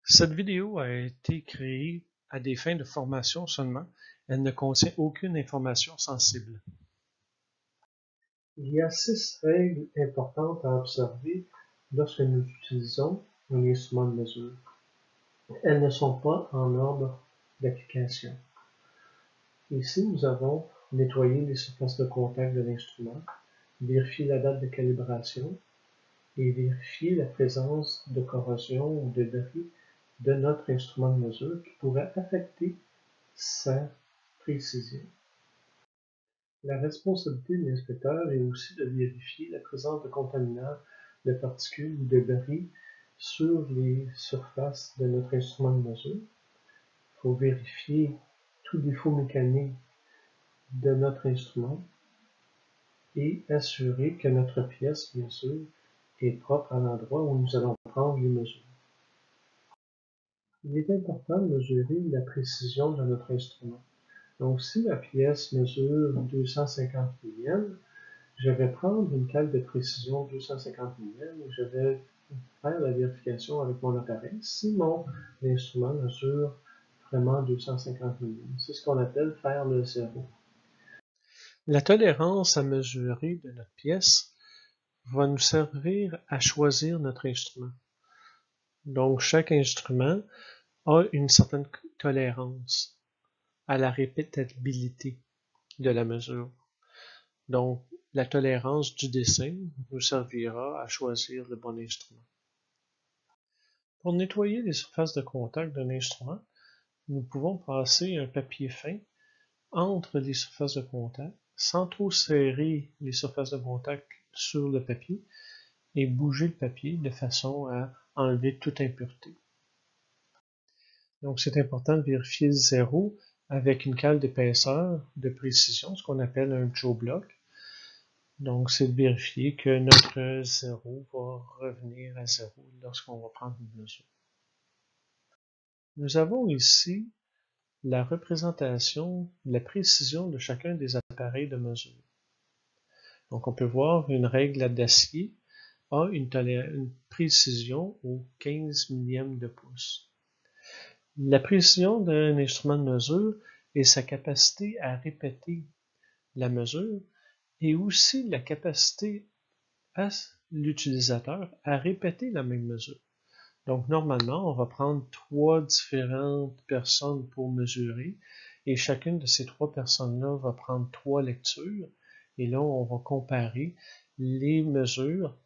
Cette vidéo a été créée à des fins de formation seulement. Elle ne contient aucune information sensible. Il y a 6 règles importantes à observer lorsque nous utilisons un instrument de mesure. Elles ne sont pas en ordre d'application. Ici, nous avons nettoyé les surfaces de contact de l'instrument, vérifier la date de calibration et vérifier la présence de corrosion ou de débris de notre instrument de mesure qui pourrait affecter sa précision. La responsabilité de l'inspecteur est aussi de vérifier la présence de contaminants, de particules ou de débris sur les surfaces de notre instrument de mesure. Il faut vérifier tout défaut mécanique de notre instrument et assurer que notre pièce, bien sûr, est propre à l'endroit où nous allons prendre les mesures. Il est important de mesurer la précision de notre instrument. Donc, si la pièce mesure 250 mm, je vais prendre une cale de précision 250 mm et je vais faire la vérification avec mon appareil si mon instrument mesure vraiment 250 mm. C'est ce qu'on appelle faire le zéro. La tolérance à mesurer de notre pièce va nous servir à choisir notre instrument. Donc, chaque instrument a une certaine tolérance à la répétabilité de la mesure. Donc, la tolérance du dessin nous servira à choisir le bon instrument. Pour nettoyer les surfaces de contact d'un instrument, nous pouvons passer un papier fin entre les surfaces de contact, sans trop serrer les surfaces de contact sur le papier et bouger le papier de façon à enlever toute impureté. Donc, c'est important de vérifier le zéro avec une cale d'épaisseur de précision, ce qu'on appelle un Joe Block. Donc, c'est de vérifier que notre zéro va revenir à zéro lorsqu'on va prendre une mesure. Nous avons ici la représentation de la précision de chacun des appareils de mesure. Donc, on peut voir une règle d'acier a une précision au 15 millième de pouce. La précision d'un instrument de mesure est sa capacité à répéter la mesure et aussi la capacité à l'utilisateur à répéter la même mesure. Donc, normalement, on va prendre 3 différentes personnes pour mesurer et chacune de ces 3 personnes-là va prendre 3 lectures et là, on va comparer les mesures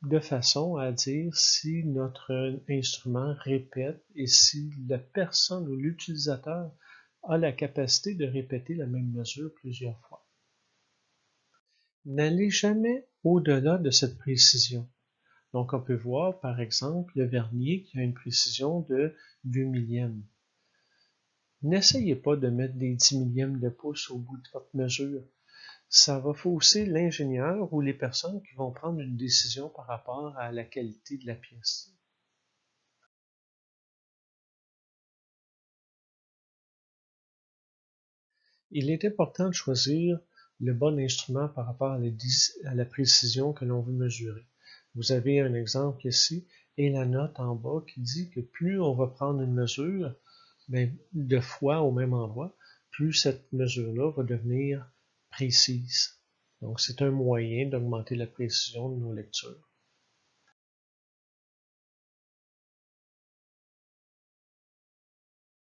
de façon à dire si notre instrument répète et si la personne ou l'utilisateur a la capacité de répéter la même mesure plusieurs fois. N'allez jamais au-delà de cette précision. Donc, on peut voir, par exemple, le vernier qui a une précision de 2 millièmes. N'essayez pas de mettre des 10 millièmes de pouce au bout de votre mesure. Ça va fausser l'ingénieur ou les personnes qui vont prendre une décision par rapport à la qualité de la pièce. Il est important de choisir le bon instrument par rapport à la précision que l'on veut mesurer. Vous avez un exemple ici et la note en bas qui dit que plus on va prendre une mesure de fois au même endroit, plus cette mesure-là va devenir précise. Donc, c'est un moyen d'augmenter la précision de nos lectures.